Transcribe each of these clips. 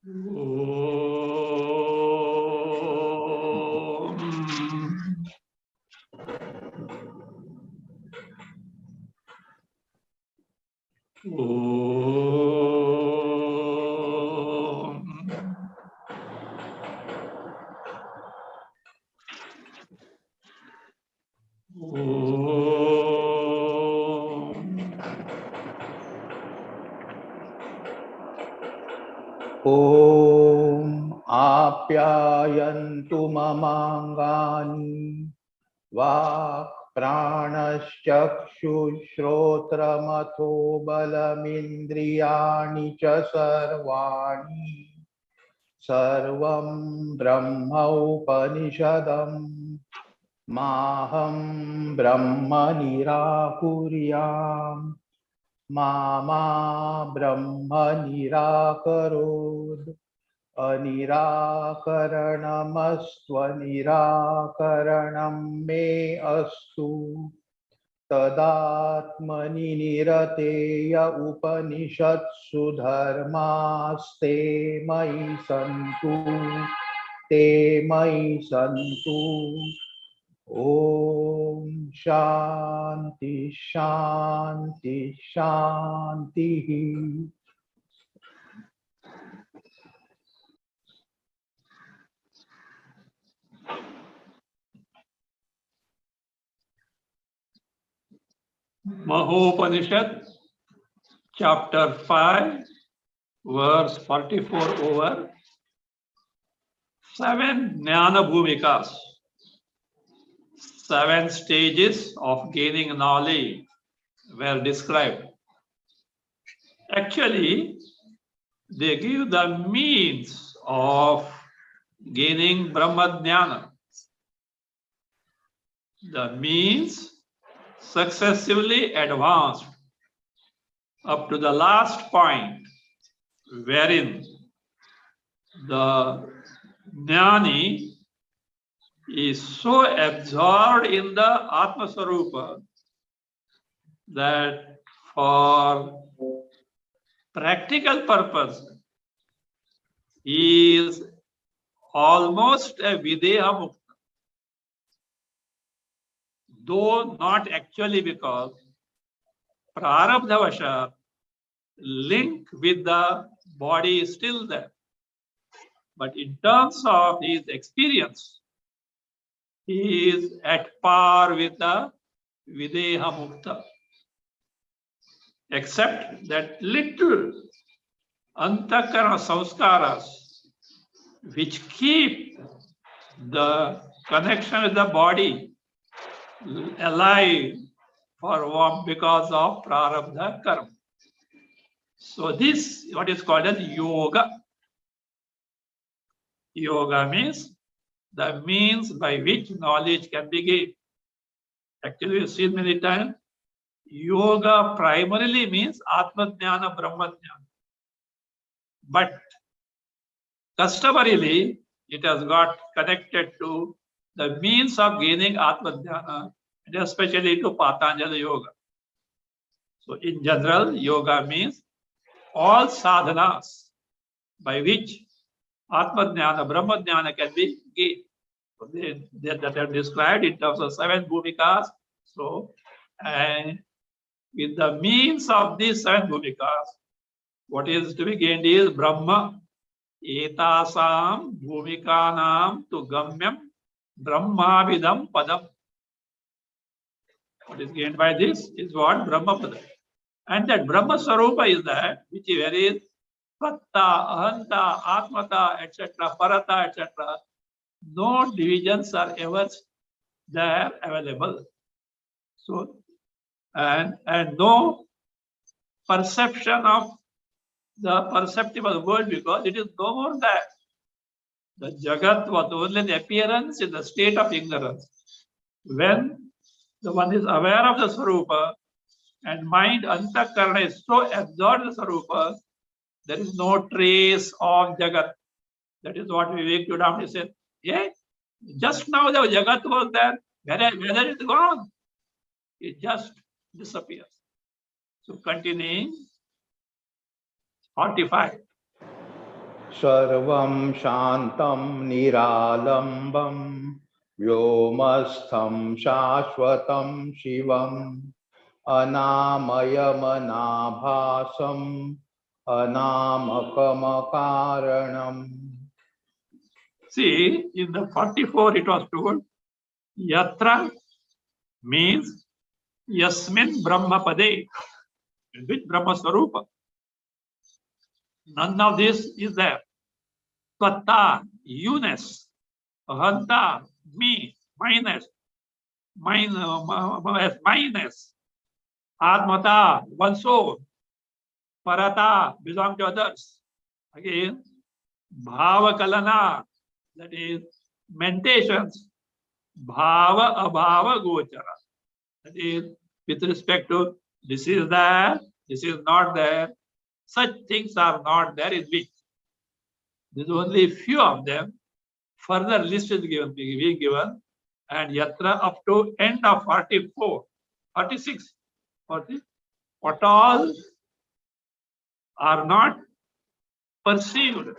ॐ आप्यायन्तु ममाङ्गानि वाक् प्राणश्चक्षुश्रोत्रमथो बलमिन्द्रियाणि च सर्वाणि सर्वं ब्रह्मोपनिषदम् माहं ब्रह्म निराकुर्याम् मा ब्रह्म निराकरोत् अनिराकरणमस्त्वनिराकरणं मे अस्तु तदात्मनि निरतेय उपनिषत्सु धर्मास्ते मयि सन्तु ते मयि सन्तु। ओम शांति शांति शांति। Mahopanisad, chapter 5, verse 44 over. 7 Jnana Bhumikas, 7 stages of gaining knowledge were described. Actually, they give the means of gaining Brahma Jnana. The means successively advanced up to the last point, wherein the Jnani is so absorbed in the Atma Swarupa that for practical purpose he is almost a Videha Mukta. Though not actually, because Prarabdhavasha link with the body is still there. But in terms of his experience, he is at par with the Videha Mukta. Except that little Antakarana Samskaras which keep the connection with the body alive for because of Prarabdha Karma. So this is what is called as yoga. Yoga means the means by which knowledge can be gained. Actually, we've seen many times, yoga primarily means Atma Jnana, Brahma Jnana. But customarily, it has got connected to the means of gaining Atma Jnana, and especially to Patanjali Yoga. So in general, yoga means all sadhanas by which Atma Jnana, Brahma Jnana can be gained. So that are described in terms of 7 bhumikas. So, and with the means of these 7 bhumikas, what is to be gained is Brahma. Etasam bhumikanam tu gamyam Brahmavidam padam. What is gained by this is what Brahma padam. And that Brahma Swarupa is that which is very Satta, Ahanta, Atmata, etc., Parata, etc. No divisions are ever there available. So, and no perception of the perceptible world, because it is no more that. The Jagat was only an appearance in the state of ignorance. When the one is aware of the Swarupa and mind Antakarana is so absorbed in the Swarupa, there is no trace of Jagat. That is what Vivek Chudamani said. Yeah, just now the Jagat was there. Whether it is gone, it just disappears. So continuing, 45. सर्वं शान्तं निरालम्बं व्योमस्थं शाश्वतं शिवम् अनामयमनाभासम् अनामकमकारणम्. See, in the 44 it was told, Yatra means Yasmin Brahmapade, which Brahma Swarupa. None of this is there. Tvatta, you-ness. Ahanta, me, minus. Minus. Atmata, one soul. Parata, belong to others. Again, Bhava Kalana, that is mentations. Bhava Abhava Gochara. That is with respect to this is there, this is not there. Such things are not there in which. There's only few of them. Further list is being given, and yatra up to end of 44, 46, 40. What all are not perceived,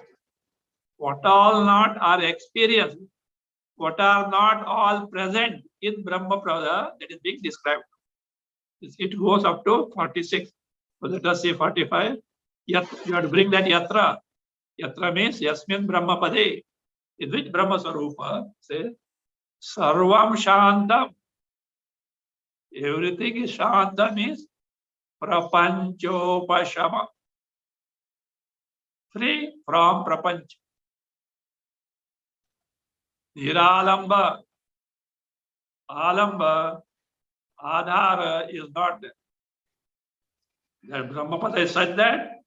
what all not are experienced, what are not all present in Brahma Prada, that is being described. It goes up to 46. So let us see 45. You have to bring that yatra. Yatra means Yasmin Brahma Pade. In which Brahma Sarupa says, Sarvam Shantam. Everything is Shanta means Prapanchopashama. Free from Prapanch. Niralamba. Alamba. Adhara is not there. That Brahmapada is such that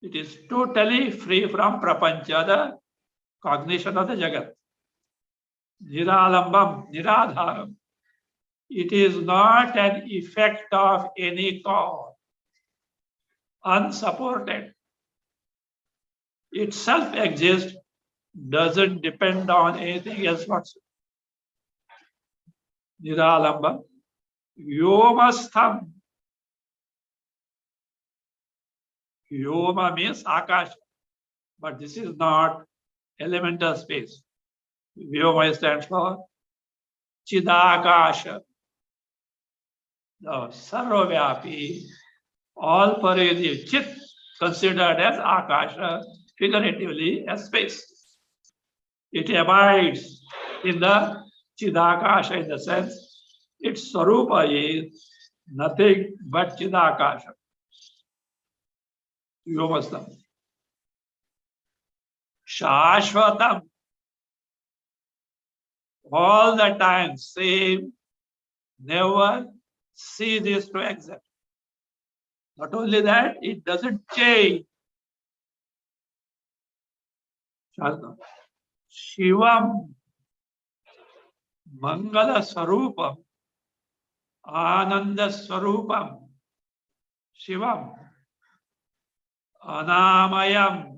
it is totally free from Prapancha, the cognition of the Jagat. Niralambam, Niradharam. It is not an effect of any cause. Unsupported. It self exists, doesn't depend on anything else whatsoever. Niralambam. Yomastham. Yoma means Akash, but this is not elemental space. Vyoma stands for Chidakasha, the Sarvavyapi, all pervasive. Chit considered as Akasha, figuratively as space. It abides in the Chidakasha in the sense its Sarupa is nothing but Chidakasha. Yomastam. Shashvatam. All the time, same, never ceases to exist. Not only that, it doesn't change. Shivam Mangala Swarupam Ananda Swarupam Shivam Anamayam.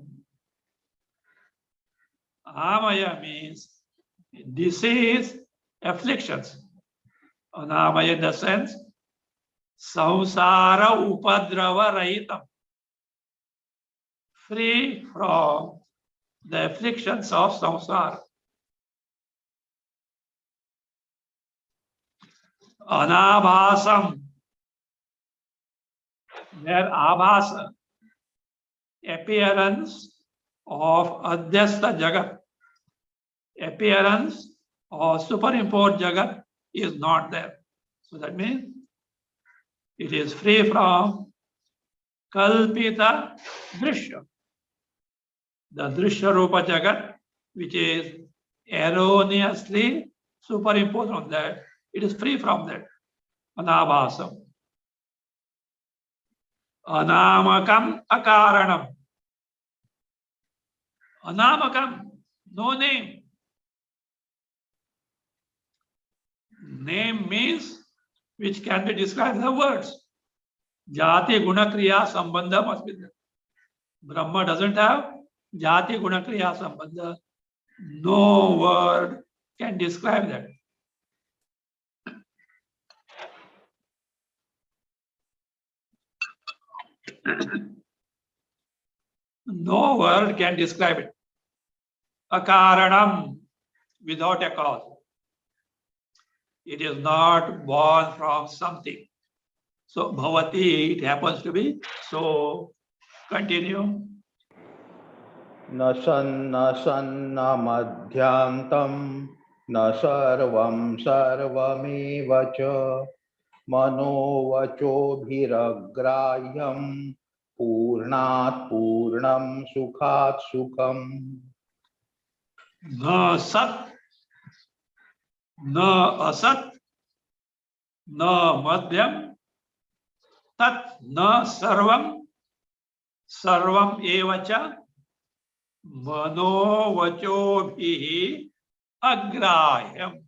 Amaya means disease, afflictions. Anamaya in the sense Samsara Upadrava Rahitam. Free from the afflictions of samsara. Anabhasam, their abhasa, appearance of adhyastha jagat, appearance of superimposed jagat is not there. So that means it is free from kalpita drishya. The drishya rupa jagat, which is erroneously superimposed on that, it is free from that. Anabhasam. Anamakam akaranam. Anamakam, no name. Name means which can be described as the words. Jati guna kriya sambandha must be there. Brahma doesn't have jati guna kriya sambandha. No word can describe that. No word can describe it. Akaranam, without a cause. It is not born from something. So bhavati, it happens to be. So continue. न सन्न सन्न मध्यान्तं न सर्वं सर्वमेव च मनोवचोभिरग्राह्यं पूर्णात् पूर्णं सुखात् सुखम् न सत, न असत, न मध्यम, तत् न सर्वम, सर्वम एव च मनोवचोभिः अग्राह्यम्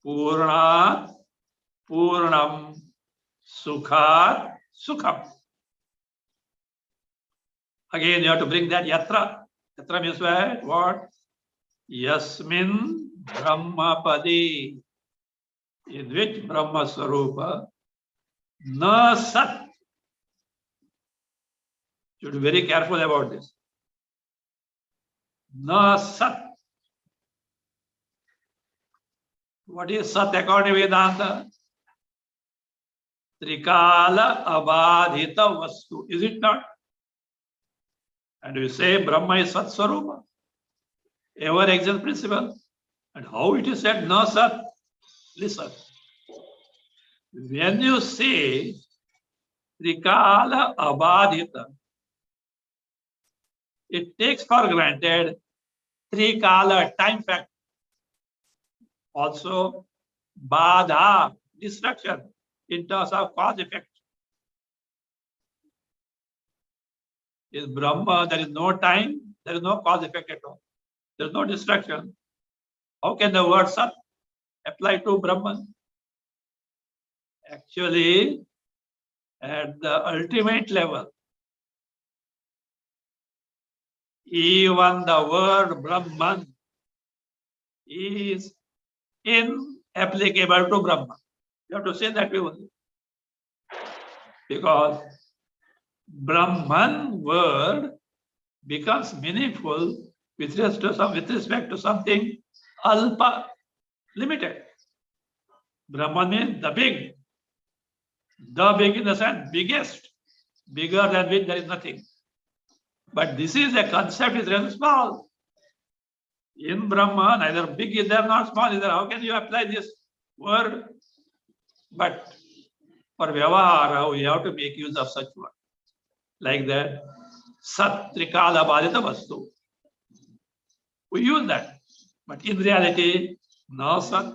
पूर्णात् पूर्णम sukhat sukham. Again, you have to bring that yatra. Yatra means what? Yasmin Brahmapadi. In which Brahma Swarupa na sat. You should be very careful about this. Na sat. What is sat according to Vedanta? Trikala abadhita vastu. Is it not? And we say Brahma is Sat Swarupa, ever existent principle. And how it is said na sat? Listen. When you say Trikala abadhita, it takes for granted Trikala, time factor. Also, Badha, destruction in terms of cause effect. Is Brahma, there is no time, there is no cause effect at all. There is no destruction. How can the word Sat apply to Brahman? Actually, at the ultimate level, even the word Brahman is inapplicable to Brahman. You have to say that way only. Because Brahman word becomes meaningful with respect to something alpa, limited. Brahman means the big. The big in the sense biggest. Bigger than which there is nothing. But this is a concept, is very small. In Brahma, neither big is there, nor small is there. How can you apply this word? But for Vyavahara, we have to make use of such word. Like that, Sat Trikala Badhita Vastu. We use that. But in reality, no Sat.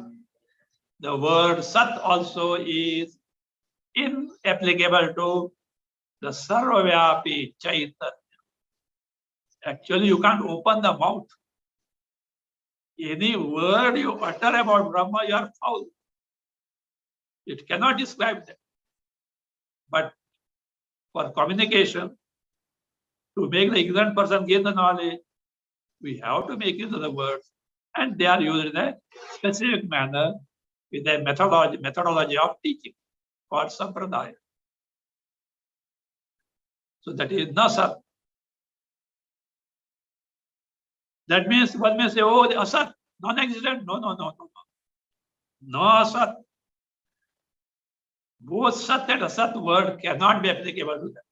The word Sat also is inapplicable to the Sarvavyapi Chaitanya. Actually, you can't open the mouth. Any word you utter about Brahma, you are foul. It cannot describe that. But for communication, to make the ignorant person gain the knowledge, we have to make use of the words. And they are used in a specific manner with a methodology of teaching called Sampradaya. So that is Nasat. That means one may say, oh, the Asat, non-existent. No. No Asat. Both Sat and Asat word cannot be applicable to that.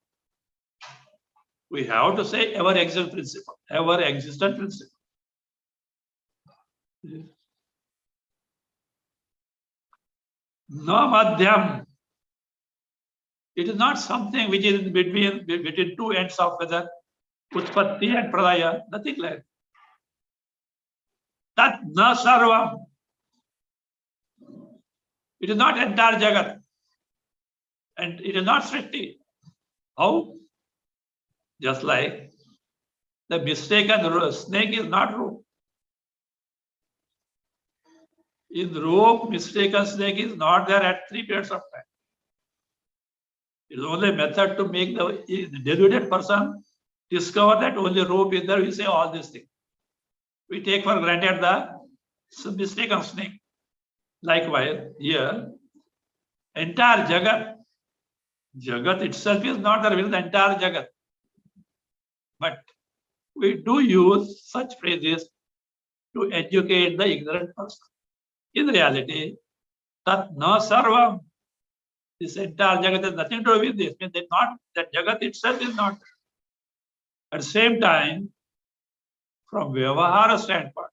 We have to say ever existent principle. Ever existent principle. No madhyam. It is not something which is between two ends of whether utpatti and pralaya. Nothing like that. Tat na sarvam. It is not entire jagat. And it is not srishti. How? Just like the mistaken snake is not rope. In rope, mistaken snake is not there at 3 periods of time. It is only a method to make the deluded person discover that only rope is there. We say all these things. We take for granted the mistaken snake. Likewise, here, entire Jagat itself is not there with the entire Jagat. But we do use such phrases to educate the ignorant person. In reality, tat na sarvam. This entire Jagat has nothing to do with this. Means that Jagat itself is not. At the same time, from Vyavahara standpoint,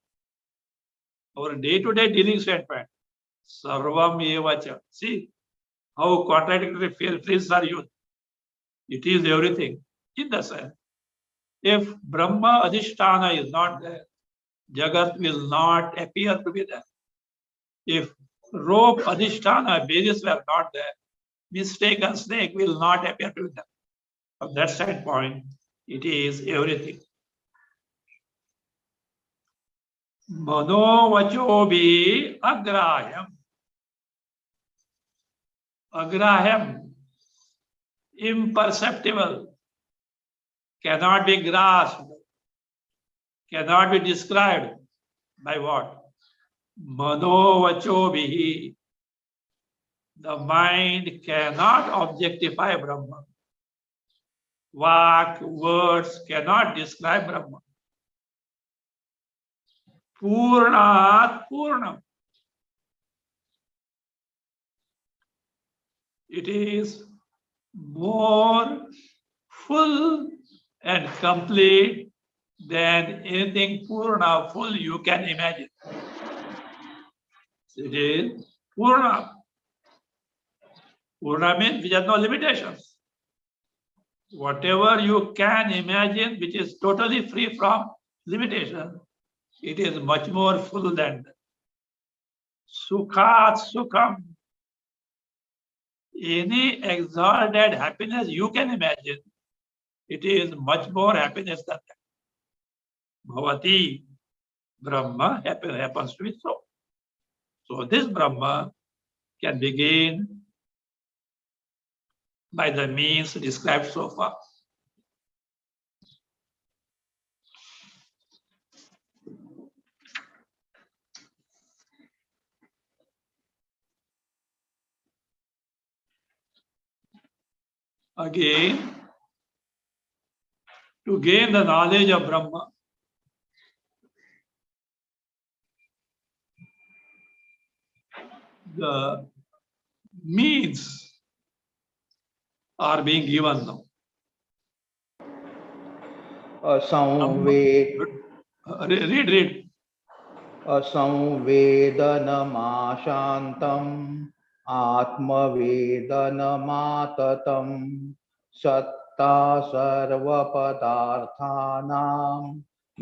our day-to-day dealing standpoint, sarvam evacha. See how contradictory phrases are used. It is everything. In the sense, if Brahma Adhisthana is not there, Jagat will not appear to be there. If rope Adhisthana basis were not there, mistaken snake will not appear to be there. From that standpoint, it is everything. Manovachobi agraham. Agraham, imperceptible, cannot be grasped, cannot be described by what? Manovachobihi. The mind cannot objectify Brahman. Vak, words cannot describe Brahman. Purnat Purnam. It is more full and complete than anything Purna, full you can imagine. It is Purna. Purna means which has no limitations. Whatever you can imagine, which is totally free from limitation, it is much more full than that. Sukhat Sukham. Any exalted happiness you can imagine, it is much more happiness than that. Bhavati, Brahma happens to be so. So this Brahma can be gained by the means described so far. Again, to gain the knowledge of Brahma, the means are being given now. Read. असंवेदनमाशान्तम् आत्मवेदनमाततम् सत्ता सर्वपदार्थानां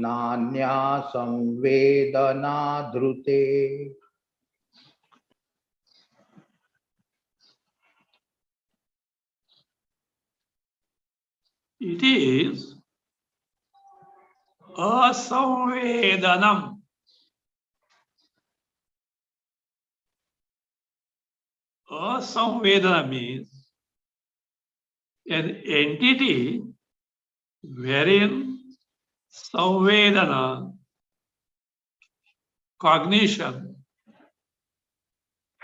नान्या संवेदना धृते. It is asamvedanam. Asamvedana means an entity wherein samvedana, cognition,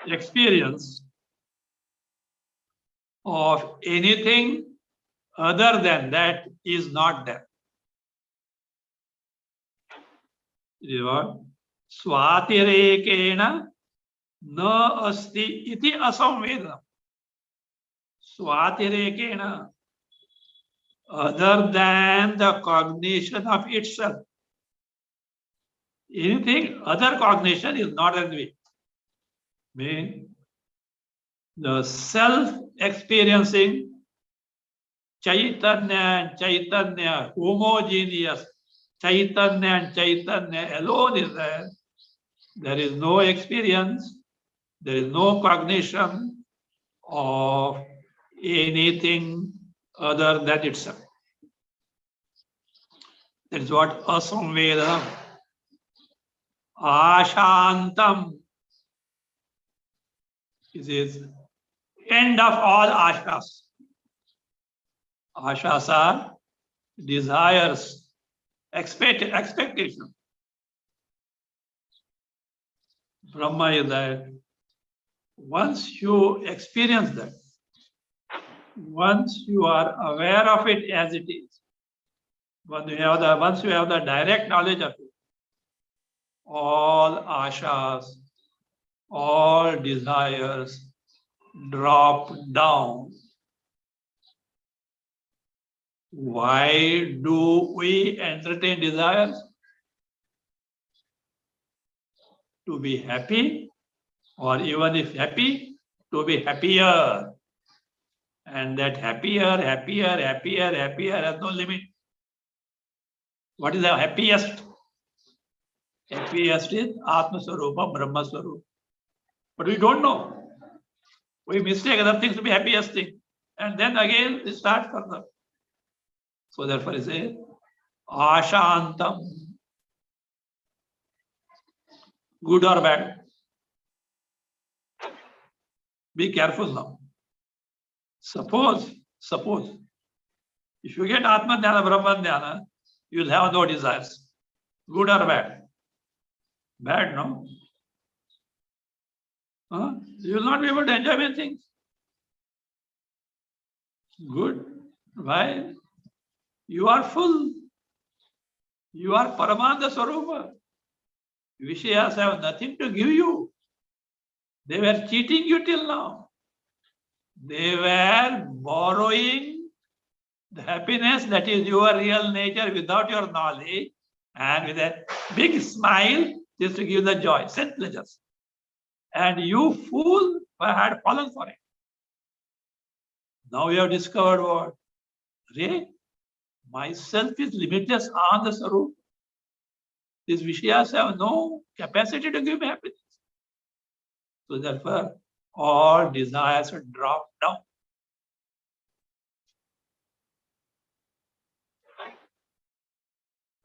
experience of anything other than that is not there. Swatirekena na asti iti asamvedana. Swatirekena, other than the cognition of itself. Anything other cognition is not that way. Mean the self-experiencing Chaitanya homogeneous Chaitanya alone is there. There is no experience, there is no cognition of anything other than itself. That is what asamvedana. Ashantam. It is end of all ashas. Ashas are desires, expectation. Brahma is that once you experience that, once you are aware of it as it is, Once you have the direct knowledge of it, all ashas, all desires drop down. Why do we entertain desires? To be happy, or even if happy, to be happier. And that happier has no limit. What is the happiest? Happiest is Atma Swarupa, Brahma Swarupa. But we don't know. We mistake other things to be happiest thing. And then again we start further. So therefore it says, Ashantam. Good or bad? Be careful now. Suppose, if you get Atma Dhyana, Brahma Dhyana, you will have no desires. Good or bad? Bad, no? You will not be able to enjoy many things. Good. Why? You are full. You are Paramananda Swarupa. Vishayas have nothing to give you. They were cheating you till now. They were borrowing the happiness that is your real nature without your knowledge, and with a big smile just to give the joy, sense pleasures. And you fool had fallen for it. Now you have discovered what? Really? Myself is limitless on the Sarup. These Vishayas have no capacity to give me happiness. So therefore, all desires are dropped down.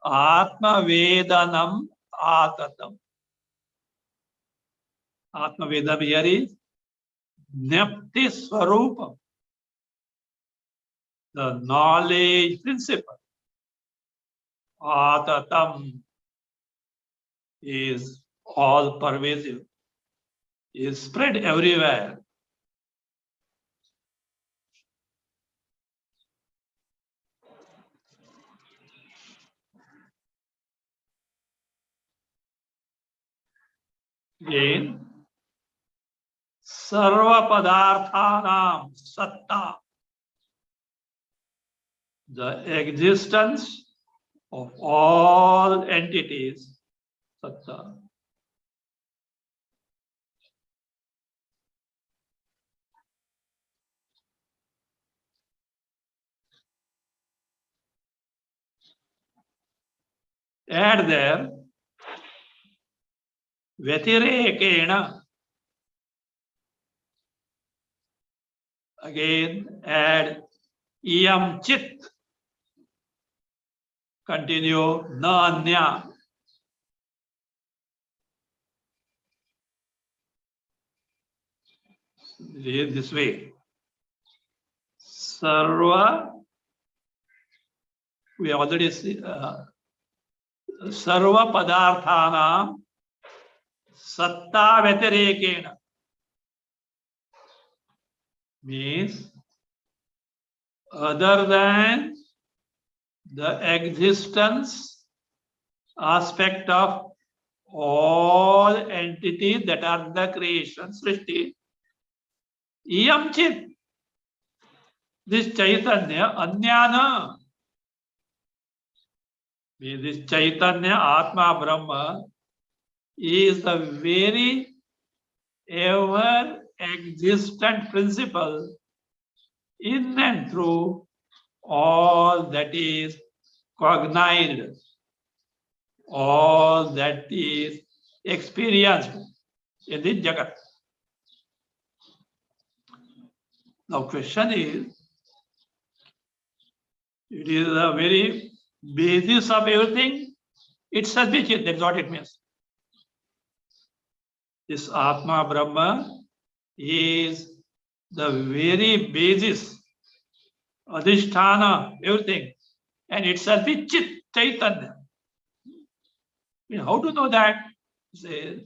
Atma Vedanam Atatam. Atma Vedam here is Nepti Swarupam. The knowledge principle. Atatam is all pervasive, is spread everywhere. Again, Sarva Padarthanam Satta. The existence of all entities, Satta. Add there, Vyatirekena. Again, add Iyam Chit. Continue, Nanya. Read this way. Sarva, we already see, Sarva Padarthanam Satta Vyatirekena. Means, other than the existence aspect of all entities that are the creation, Srishti, Iyam Chit, this Chaitanya, Anyana, this Chaitanya, Atma, Brahma, is the very ever existent principle in and through all that is cognized, all that is experienced in this Jagat. Now question is, it is the very basis of everything. It's Sadvichit, that's what it means. This Atma Brahma is the very basis, Adhisthana, everything. And itself is Chit, Chaitanya. How to know that? Says,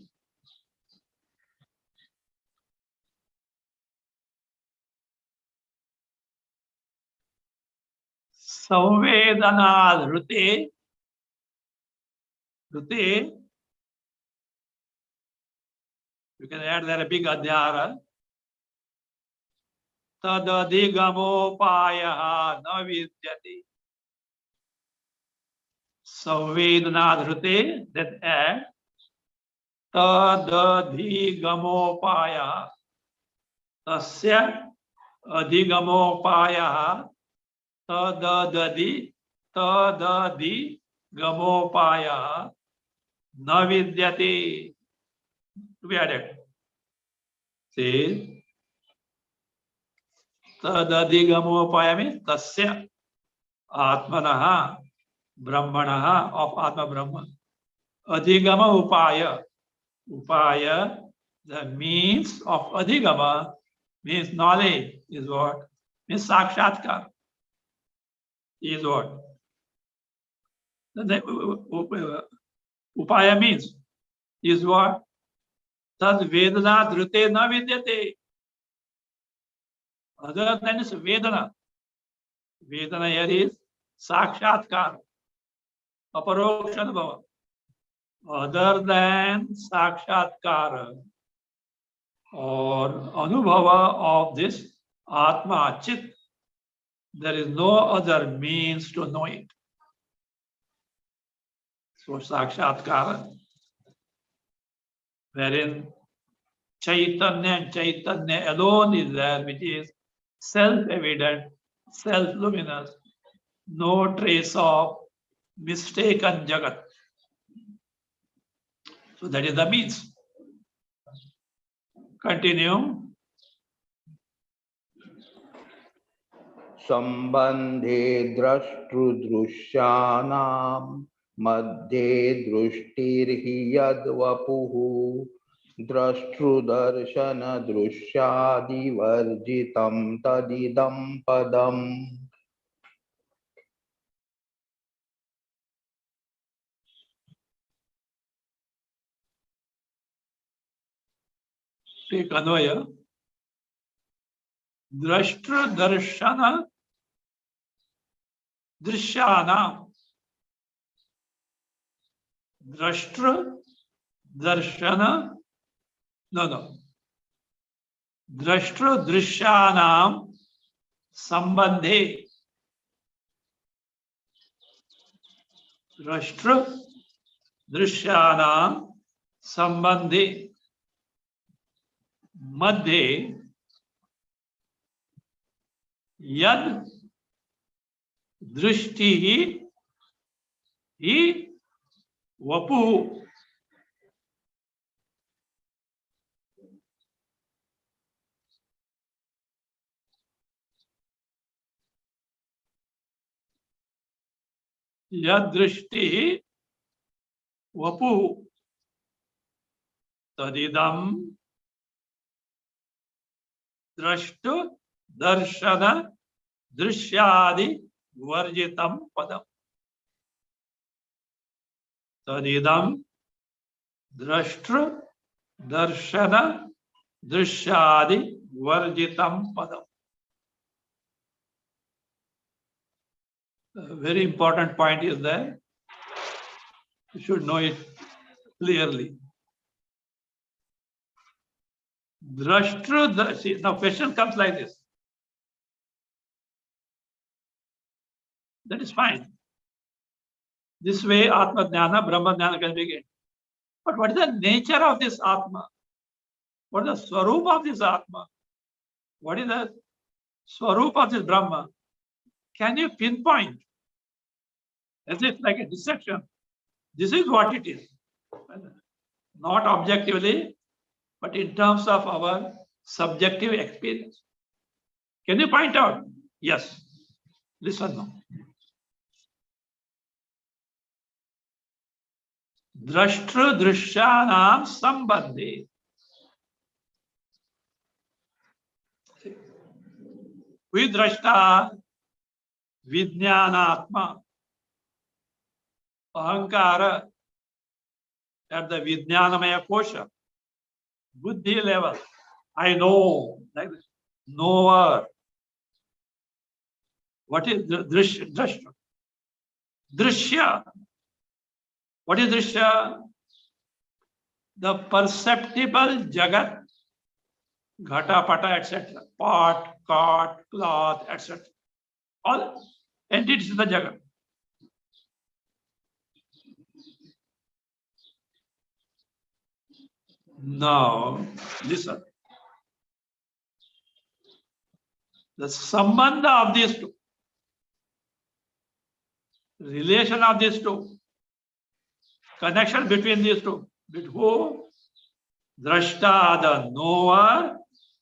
Samvedana Rute. Rute. You can add there a big adhyara. Tadadhigamopaya na vidyati. Samvedana Rute. Then add Tadadhigamopaya. Tasya adhigamopaya. Tadadhi gamopaya na vidyate. To be added. See, tadadhi gamopaya means tasya atmanaha brahmanaha of Atma Brahman. Adhigama upaya. Upaya, the means of adhigama means knowledge is what? Means sakshatkar is what? Upaya means is what? Tad vedana dhrute na vidyate. Other than is vedana. Vedana here is sakshatkar, aparokshanubhava. Other than sakshatkar or anubhava of this Atma Chit, there is no other means to know it. So sakshatkar, wherein Chaitanya and Chaitanya alone is there, which is self-evident, self-luminous, no trace of mistaken Jagat. So that is the means. Continue. Sambandhe drashtru-drusyanam madhye drushtirhi yadvapuhu drashtru-darshana-drushyaadi-varjitam tadidam padam. Take Anvaya. Drashtra darshana drishyana. Drashtra darshana. No. Drashtra drishyanam sambandhe. Drashtra drishyanam sambandhe. Madhye yad drishti hi vapu. Yad drishti vapu tadidam drashtu darshana drishyadi varjitam padam. Tadidam drashtu darshana drishyadi varjitam padam. A very important point is there. You should know it clearly. Drashtru, see, now question comes like this. That is fine. This way, Atma Jnana, Brahma Jnana can begin. But what is the nature of this Atma? What is the Swarup of this Atma? What is the Swarup of this Brahma? Can you pinpoint? As if like a dissection. This is what it is. Not objectively, but in terms of our subjective experience. Can you point out? Yes. Listen now. Drashtru drishyanam sambandhe. Vidrashta Vijnanatma Ahankara at the Vijnanamaya kosha. Buddhi level. I know. Like this. Knower. What is drishya? Drishya. What is drishya? The perceptible jagat, ghata, pata, etc. Pot, cot, cloth, etc. All entities in the jagat. Now, listen. The sambandha of these two, relation of these two, connection between these two, between who? Drashta, the knower,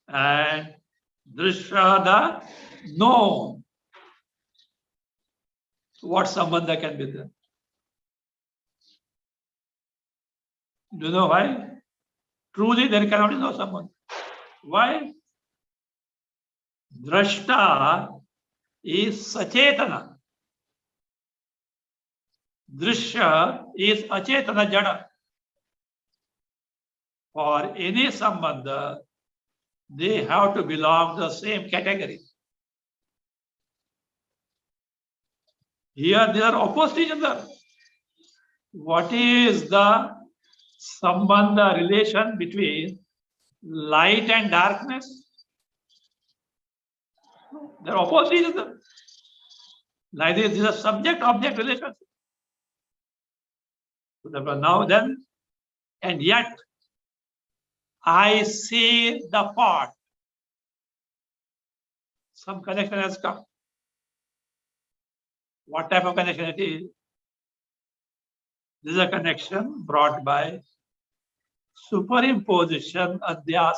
and drishya, the known. What sambandha can be there? Do you know why? Truly, there cannot be no sambandha. Why? Drashta is sachetana. Drishya is achetana jada. For any sambandha, they have to belong to the same category. Here they are opposite each other. What is the sambandha relation between light and darkness? They are opposite each other. Like this is a subject-object relationship. Now then, and yet I see the pot. Some connection has come. What type of connection it is? This is a connection brought by superimposition adhyas.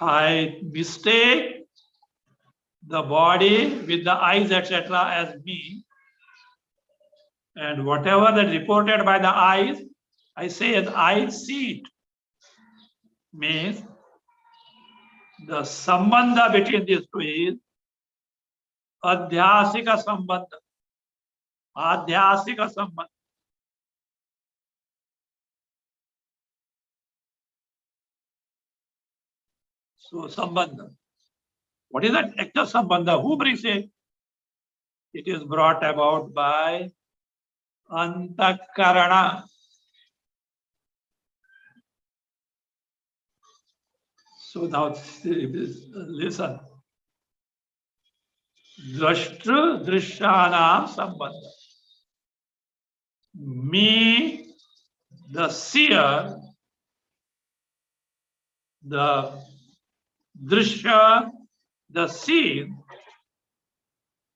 I mistake the body with the eyes, etc., as me, and whatever that reported by the eyes, I say as I see it. Means the sambandha between these two is adhyasika sambandha. Adhyasika sambandha. So sambandha. What is that actual sambandha? Who brings it? It is brought about by antakarana. So now listen. Drashtru drishyanam sambandha. Me, the seer, the drishya, the seen,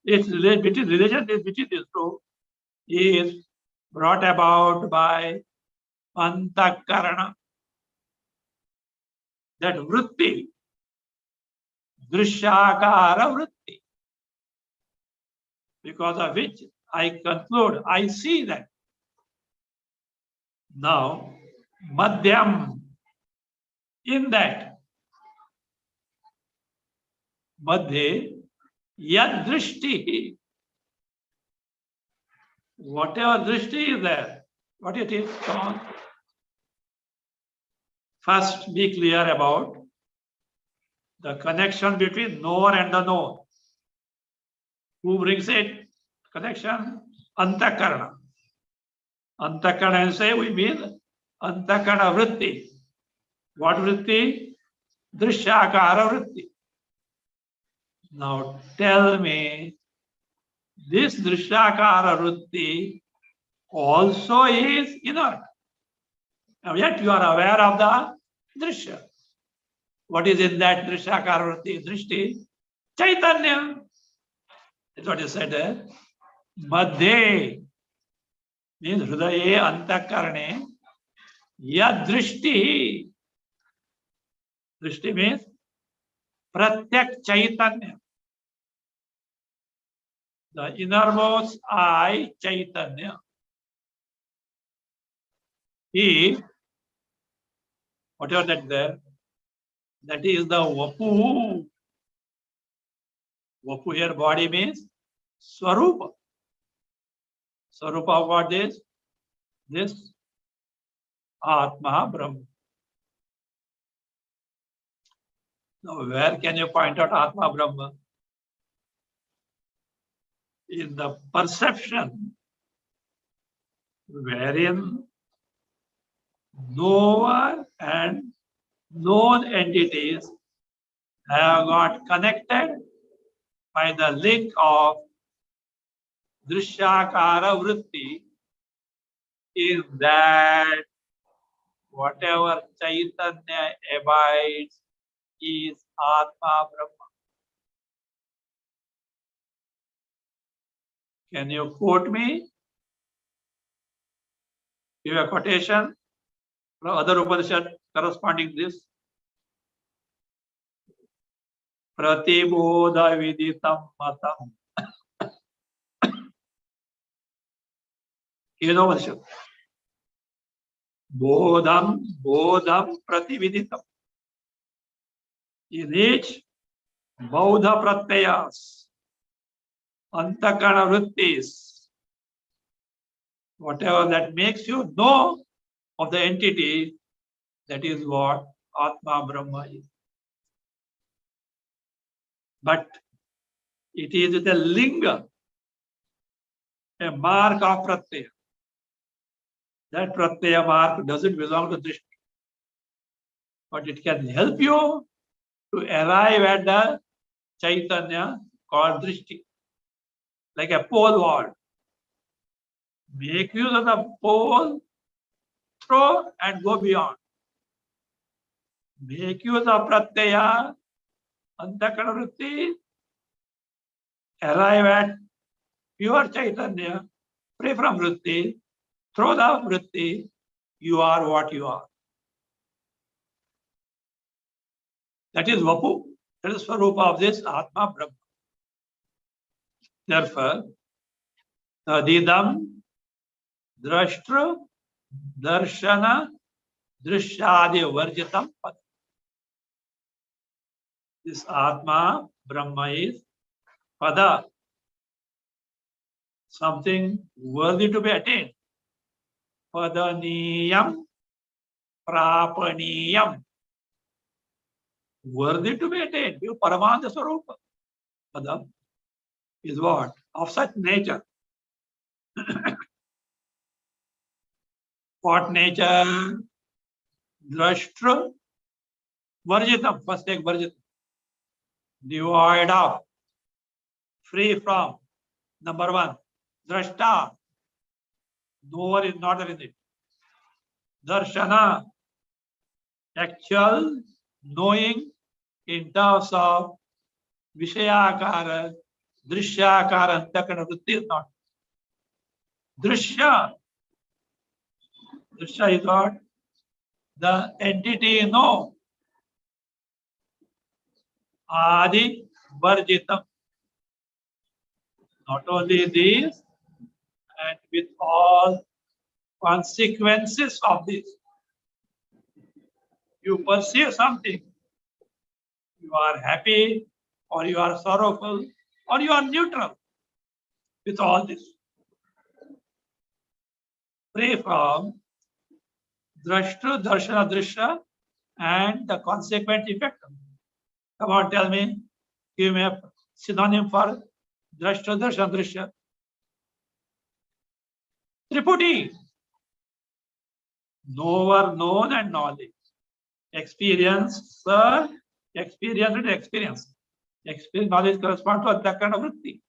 its relation between these two is brought about by antakarana. That vritti, drishyakara vritti, because of which I conclude, I see that. Now, madhyam, in that, madhye, yad drishti, whatever drishti is there, what it is, come on. First, be clear about the connection between knower and the known. Who brings it? Connection? Antakarana. Antakarana, say we mean antakarana vritti. What vritti? Drishyakara vritti. Now tell me, this drishyakara vritti also is inert. Now yet you are aware of the drishya. What is in that drishyakara vritti? Drishti? Chaitanya. That's what you said there. Madhye means hridaye antakarane. Yad drishti. Drishti means pratyak chaitanya. The innermost I, Chaitanya. He, whatever that there, that is the vapu. Vapu here, body means swarupa. Swarupa of what is? This Atma Brahma. Now, where can you point out Atma Brahma? In the perception wherein knower and known entities have got connected by the link of Drishyakara Vritti, in that whatever Chaitanya abides is Atma Brahma. Can you quote me? Give a quotation from other Upanishad corresponding this. Pratibodha viditam matam. You know Upanishad. Bodham pratividitam. In each Baudha pratyayas, antakana vrittis, whatever that makes you know of the entity, that is what Atma Brahma is. But it is the linga, a mark of pratyaya. That pratyaya mark doesn't belong to drishti, but it can help you to arrive at the Chaitanya called drishti, like a pole vault. Make use of the pole, throw and go beyond. Make use of pratyaya, antakana vritti, arrive at pure Chaitanya, free from vritti, throw the vritti, you are what you are. That is Vapu. That is Swarupa of this Atma Brahma. Therefore, Tadidam Drashtra Darshana Drishyadi Varjitam Pada. This Atma Brahma is Pada, something worthy to be attained. Padaniyam Prapaniyam. Worthy to be attained. You Paramanta Swarupa. Pada is what? Of such nature. What nature? Drashtra Varjitam. First take Varjitam. Devoid of, free from. Number one, Drashta. No one is not there in it. Darshana, actual knowing in terms of Vishayakara, Drishyakara, Antakana Vritti is not. Drishya. Drishya is what? The entity know. Adi Varjitam. Not only this, and with all consequences of this. You perceive something. You are happy, or you are sorrowful, or you are neutral with all this. Free from Drashtra, Darshana, Drishya, and the consequent effect. Come on, tell me. Give me a synonym for Drashtra, Darshana, Drishya. Triputi. Knower, known, and knowledge. Experience, sir. Experience with experience. Experience, knowledge corresponds to that kind of vritti,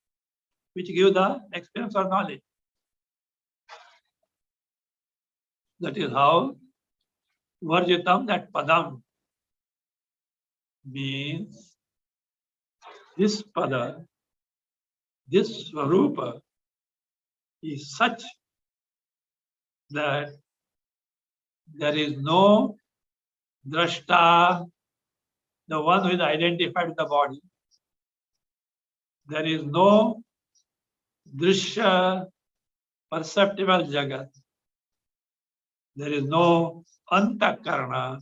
which give the experience or knowledge. That is how Varjitam, that Padam, means this Pada, this Swarupa is such that there is no Drashta, the one who is identified with the body. There is no Drishya, perceptible Jagat. There is no Antakarana,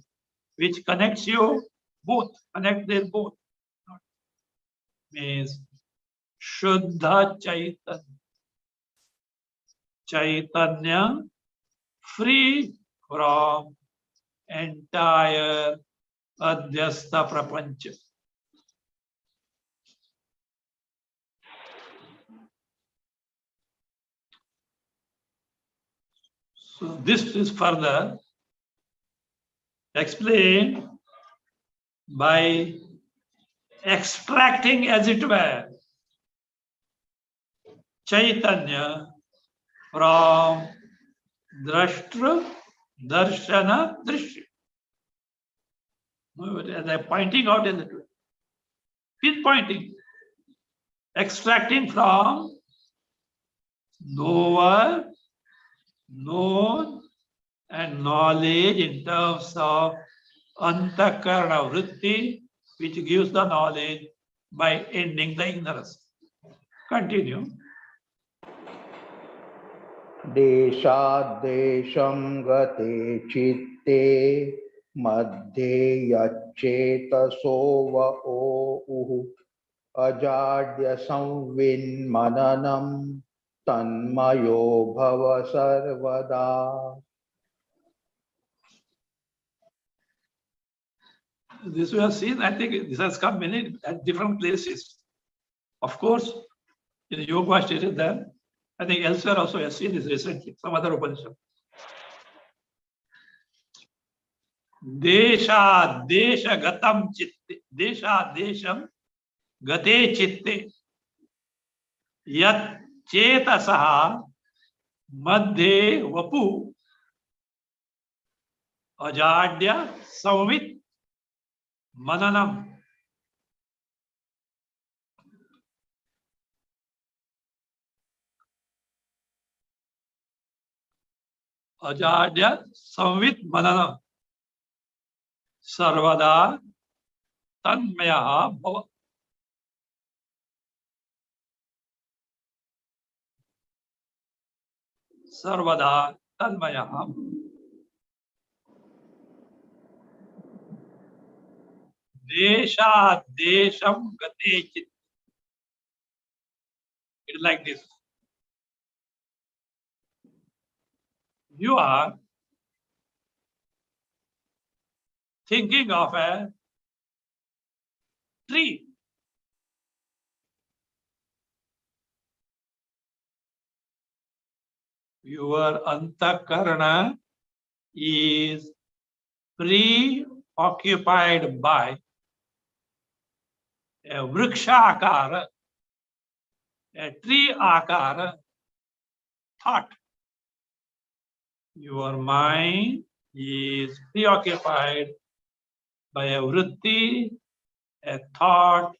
which connects you both, connect them both. Means Shuddha Chaitanya. Chaitanya, free from entire adhyasta prapancha. So this is further explained by extracting, as it were, Chaitanya from Drashtra, Darshana, Drishya. As I'm pointing out, as it were, pinpointing, extracting from knower, known, and knowledge in terms of antakarana vritti, which gives the knowledge by ending the ignorance. Continue. देशाद्देशं गते चित्ते मध्ये यच्चेतसो वओः अजाड्य संविन्मननं तन्मयो भव सर्वदा. This we have seen. I think this has come many at different places. Of course, in Yoga stated there. I think elsewhere also I have seen this recently, some other Upanishad. Desha desha gatam chitte. Desha desham gate chitte. Yat chetasaha madhe vapu ajadya samvit mananam. Ajadya samvit mananam. Sarvada tanmaya bhava. Sarvada tanmaya. Desha desham gate chitte. It's like this. You are thinking of a tree. Your antakarana is preoccupied by a vriksha akara, a tree akara thought. Your mind is preoccupied by a vritti, a thought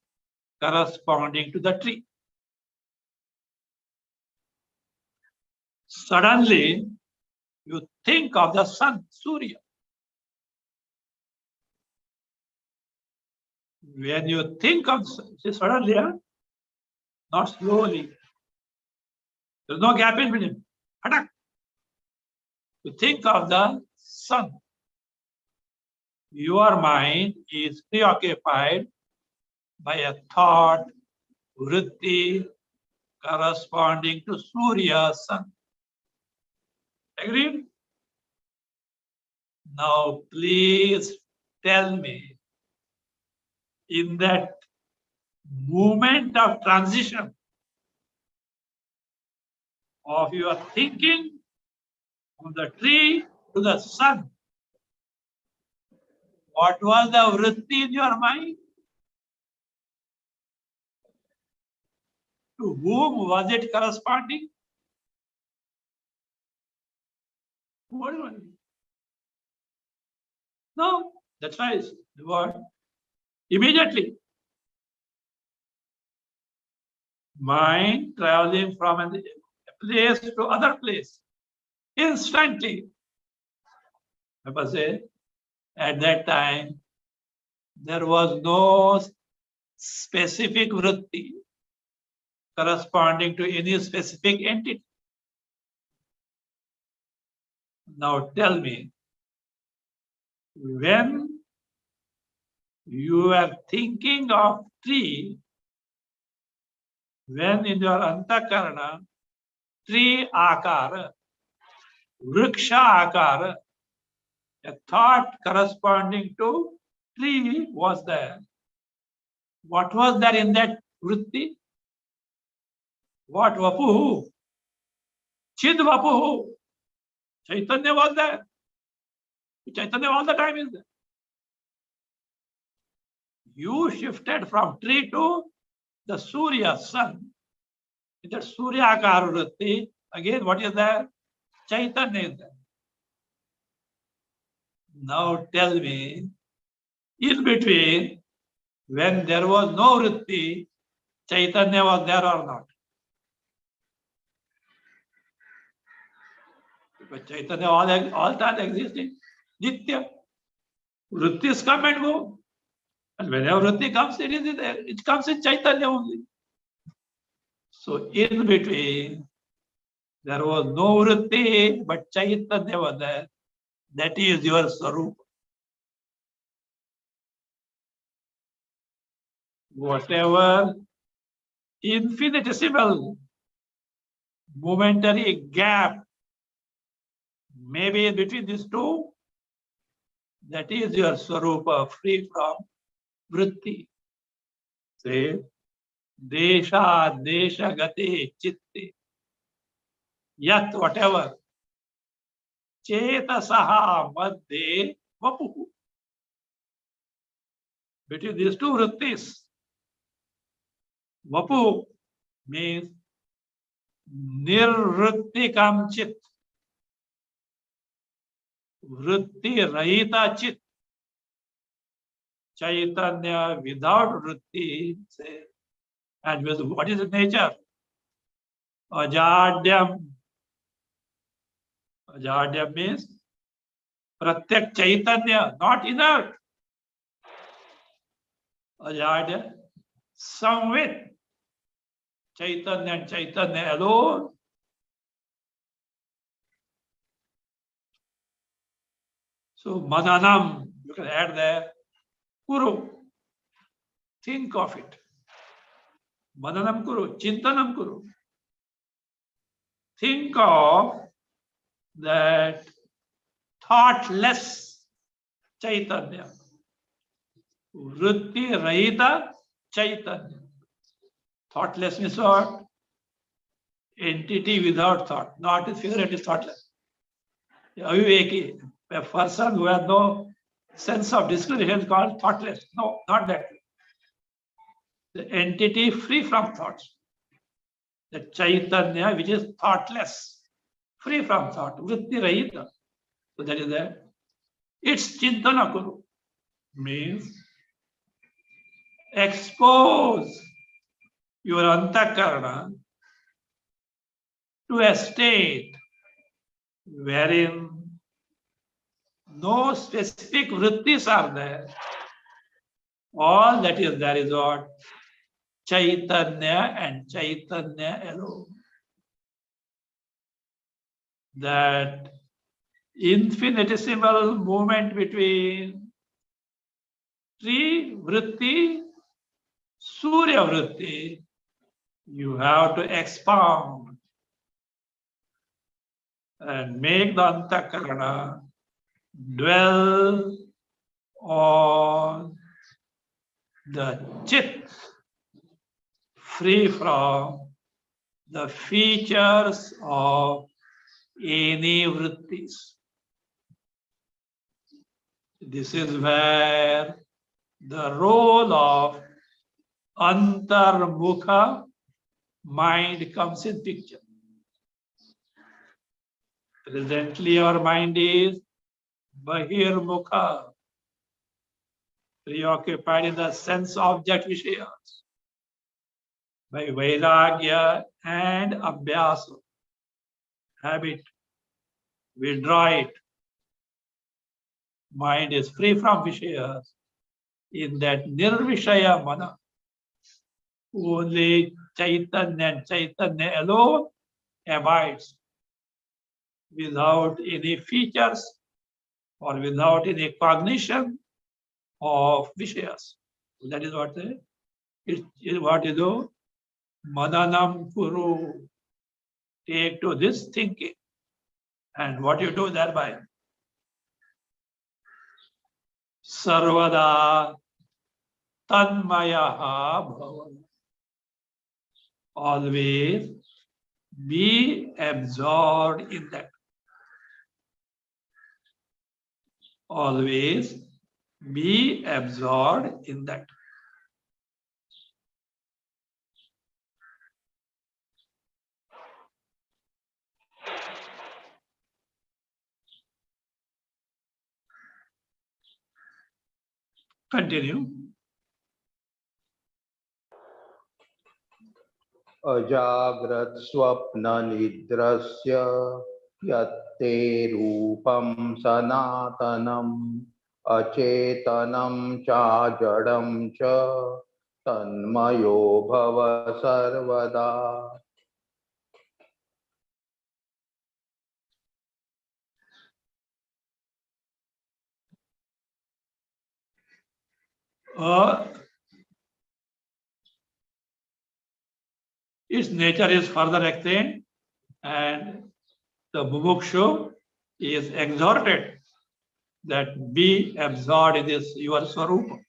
corresponding to the tree. Suddenly, you think of the sun, Surya. When you think of suddenly, not slowly, there's no gap in between. You think of the sun. Your mind is preoccupied by a thought, vritti, corresponding to Surya, sun. Agreed? Now, please tell me, in that moment of transition of your thinking from the tree to the sun, what was the vritti in your mind? To whom was it corresponding? What was it? No, that's why it's the word immediately. Mind traveling from a place to other place instantly. I must say, at that time, there was no specific vritti corresponding to any specific entity. Now tell me, when you are thinking of tree, when in your antakarana, tree akara, vriksha akara, a thought corresponding to tree was there. What was there in that vritti? What vapuhu? Chid vapuhu. Chaitanya was there. Chaitanya all the time is there. You shifted from tree to the Surya, sun. In that Surya akara vritti, again, what is there? Chaitanya is there. Now tell me, in between, when there was no vritti, Chaitanya was there or not? But Chaitanya all time existing, Nitya. Vrittis come and go. And whenever vritti comes, it comes in Chaitanya only. So in between, there was no vritti, but Chaitanya was there. That is your Sarupa. Whatever infinitesimal momentary gap maybe in between these two, that is your Swarupa, free from vritti. Say, desha desha gate chitte. Yat whatever. Chetasaha madhe vapuhu. Between these two vrittis, vapu means nirvrittikam chit. Vritti rahita chit. Chaitanya without vritti. Say, and with what is its nature? Ajadyam. Ajadyam means pratyak chaitanya, not inert. Ajadya, somewhere. Chaitanya and Chaitanya alone. So Mananam, you can add there. Kuru. Think of it. Mananam Kuru. Chintanam Kuru. Think of that thoughtless Chaitanya. Vritti Rahita Chaitanya. Thoughtless means what? Entity without thought. Not a figure, it is thoughtless. Aviveki, a person who has no sense of discrimination is called thoughtless. No, not that. The entity free from thoughts. The Chaitanya, which is thoughtless, free from thought, vritti rahita. So that is that. It's Chintana Kuru. Means expose your antakarana to a state wherein no specific vrittis are there. All that is there is what? Chaitanya and Chaitanya alone. That infinitesimal movement between Tri Vritti, Surya Vritti, you have to expound and make the Antakarana dwell on the Chit, free from the features of any vrittis. This is where the role of Antarmukha mind comes in picture. Presently our mind is Bahirmukha, preoccupied in the sense object Vishayas. By Vairagya and Abhyasa, habit, withdraw it. Mind is free from Vishayas. In that Nirvishaya Mana, only Chaitanya and Chaitanya alone abides without any features or without any cognition of Vishayas. That is what you do. Mananam Kuru. Take to this thinking. And what you do thereby? sarvada tanmayaha bhava. Always be absorbed in that. Always be absorbed in that. Continue. अजाग्रत् स्वप्न निद्रस्य यत्ते रूपं सनातनम् अचेतनं चाजडं च तन्मयो भव सर्वदा. Its nature is further explained, and the Bumukshu is exhorted that be absorbed in this your Swarupa.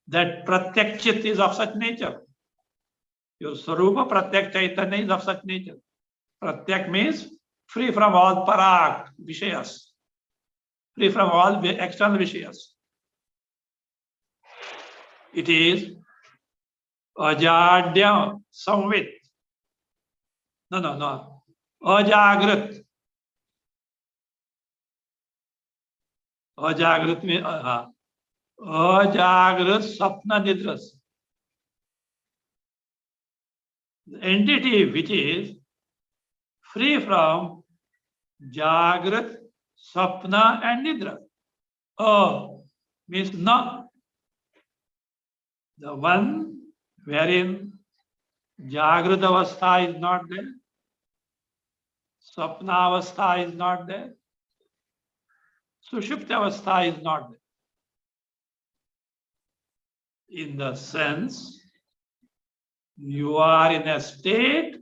That Pratyak Chit is of such nature. Your Swarupa Pratyak Chaitanya is of such nature. Pratyak means free from all parak, Vishayas, free from all external Vishayas. It is Ajadya Samvit. No. Ajagrat. Ajagrat means Ajagrat Sapna Nidras. The entity which is free from Jagrat, Sapna and Nidra. Means na. The one wherein Jagrat Avastha is not there, Sapna Avastha is not there, Sushupta Avastha is not there. In the sense, you are in a state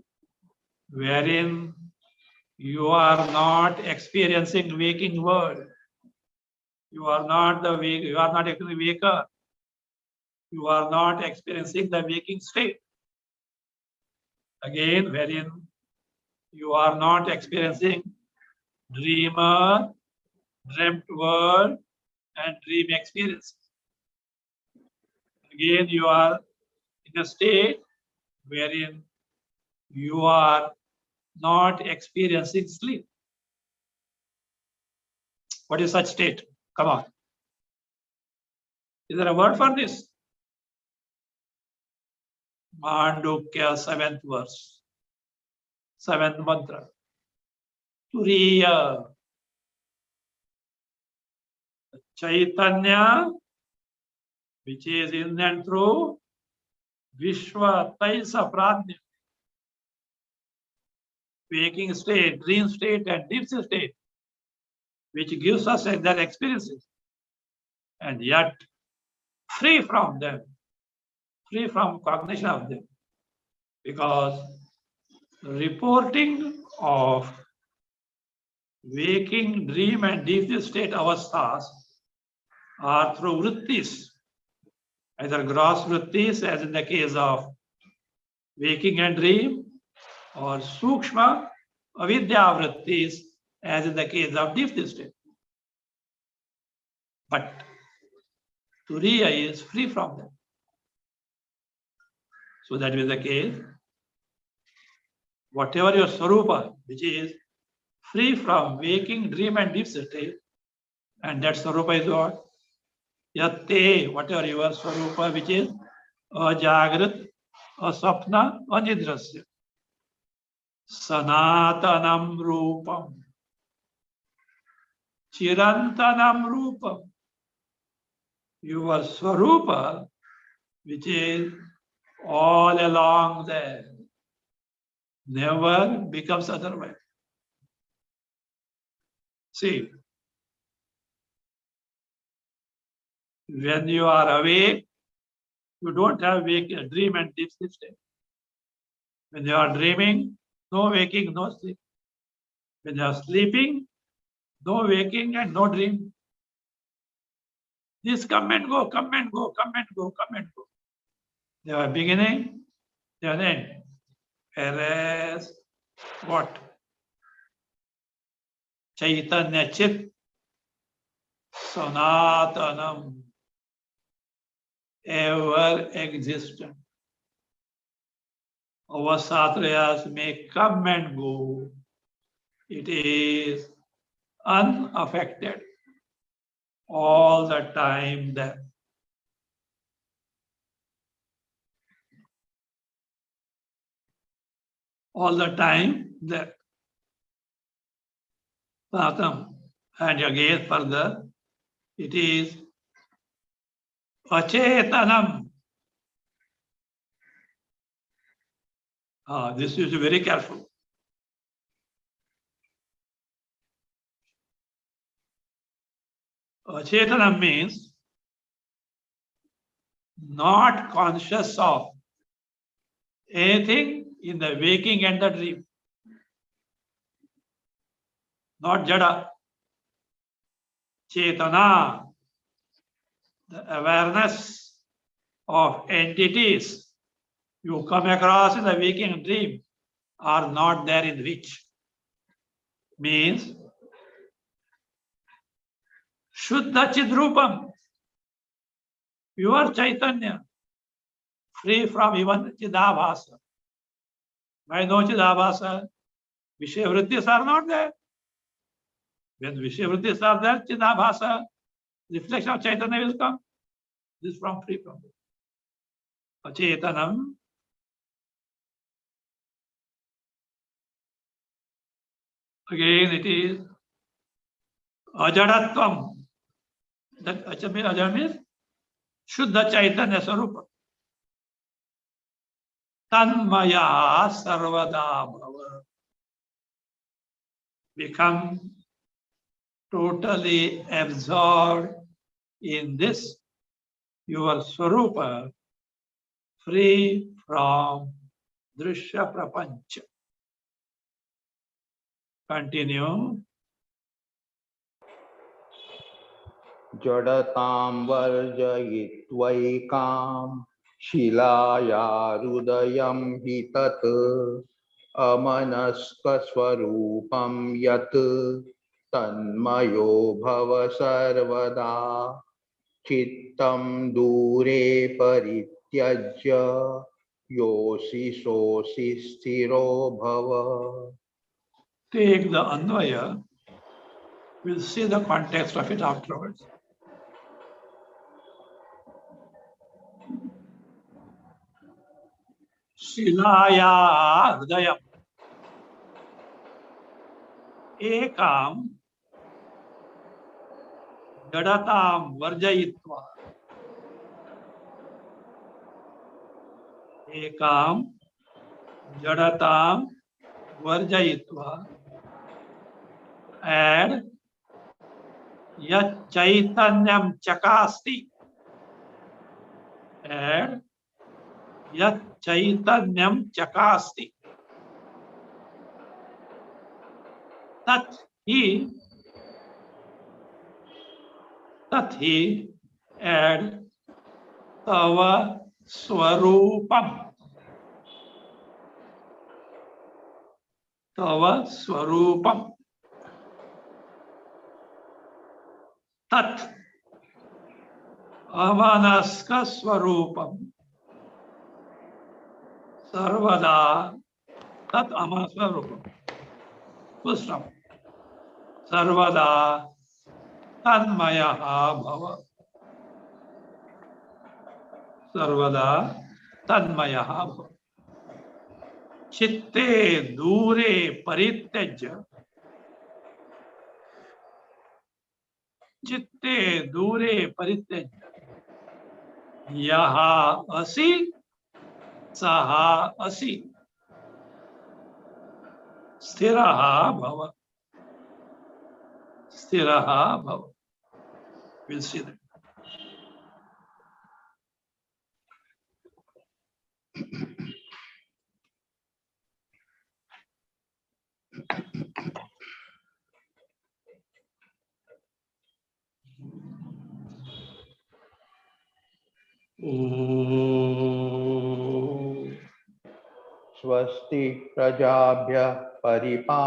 wherein you are not experiencing waking world. You are not actually waker. You are not experiencing the waking state. Again, wherein you are not experiencing dreamer, dreamt world, and dream experience. Again, you are in a state wherein you are not experiencing sleep. What is such state? Come on. Is there a word for this? Mandukya, 7th verse, 7th mantra. Turiya Chaitanya, which is in and through Vishwa Taisa Pradnya, waking state, dream state, and deep sleep state, which gives us their experiences, and yet free from them, free from cognition of them, because reporting of waking, dream, and deep sleep state avasthas are through vrittis, either gross vrittis, as in the case of waking and dream, or sukshma avidya vrittis, as in the case of deep sleep state. But Turiya is free from them. So that is the case. Whatever your Swarupa, which is free from waking, dream, and deep state, and that Swarupa is what? Yatte, whatever your Swarupa, which is Ajagrat, Asapna, Anidrasya. Sanatanam Rupam. Chirantanam Rupam. Your Swarupa, which is all along there, never becomes otherwise. See, when you are awake, you don't have dream and deep sleep state. When you are dreaming, no waking, no sleep. When you are sleeping, no waking and no dream. This come and go, come and go, come and go, come and go. They are beginning, they are end. Whereas what? Chaitanya Chit Sanatanam, ever existent. Our satrayas may come and go. It is unaffected all the time there. All the time there. Pratham. And again further, it is Achetanam. This is very careful. Achetanam means not conscious of anything in the waking and the dream. Not jada. Chetana, the awareness of entities you come across in the waking dream are not there in which. Means Shuddha Chidrupam, pure Chaitanya, free from even Chidabhasa. Why no Chidabhasa? Vishayavrittis are not there. When Vishayavrittis are there, Chidabhasa, reflection of Chaitanya will come. This is from free from. Achetanam. Again, it is Ajadatvam. That Ajad means Shuddha Chaitanya Sarupa. Tanmaya Sarvada Bhava. Become totally absorbed in this, your Swarupa, free from Drishya Prapancha. Continue. जडतां वर्जयित्वैकां शिलाया हृदयं हि तत् अमनस्कस्वरूपं यत् तन्मयो भव सर्वदा चित्तं दूरे परित्यज्य योऽसि सोऽसि स्थिरो भव. Take the Anvaya. We'll see the context of it afterwards. Shilaya Hridayam. Ekam Jadatam Varjayitva. Ekam Jadatam Varjayitva. And Yat Chaitanyam Chakasti. And Yat Chaitanyam Chakasti. Tat he and Tava Swarupam. Tava Swarupam. Tat Amanaska Swarupam. Sarvada Tat Amanaska Swarupam. Full stop. Sarvada Tanmayaha Bhava. Sarvada Tanmayaha Bhava. Chitte Dure Parityajya. Chitte Dure Parityajya. Yaha Asi Saha Asi. Sthiraha Bhava. Sthiraha Bhava. We'll see that. स्वस्ति प्रजाभ्यः परिपालयन्ताम्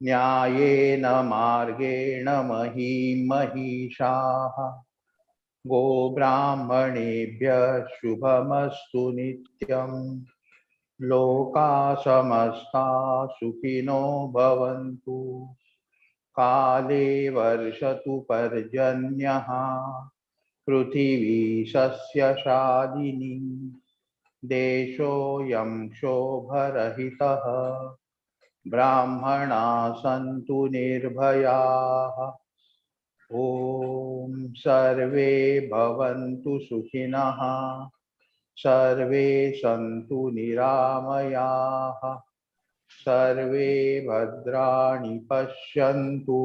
न्यायेन मार्गेण महीं महिषाः गोब्राह्मणेभ्यः शुभमस्तु नित्यम् लोकाः समस्ताः सुखिनो भवन्तु काले वर्षतु पर्जन्यः पृथिवी सस्यशालिनी देशोऽयं क्षोभरहितः ब्राह्मणाः सन्तु निर्भयाः ॐ सर्वे भवन्तु सुखिनः सर्वे सन्तु निरामयाः सर्वे भद्राणि पश्यन्तु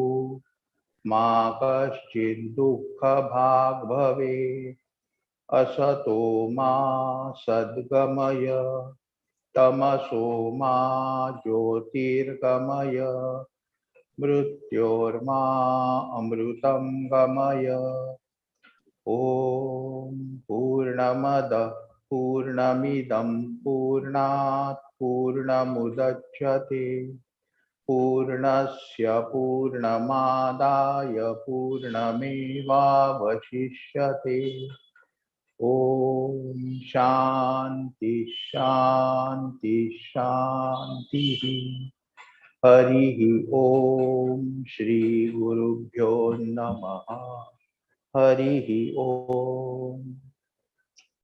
मा कश्चित् दुःखभाग् भवेत् असतो मा सद्गमय तमसो मा ज्योतिर्गमय मृत्योर्मा अमृतं गमय ॐ पूर्णमदः पूर्णमिदं पूर्णात् पूर्णमुदच्यते पूर्णस्य पूर्णमादाय पूर्णमेवावशिष्यते ॐ शान्ति शान्ति शान्तिः हरिः ॐ श्री गुरुभ्यो नमः हरिः ॐ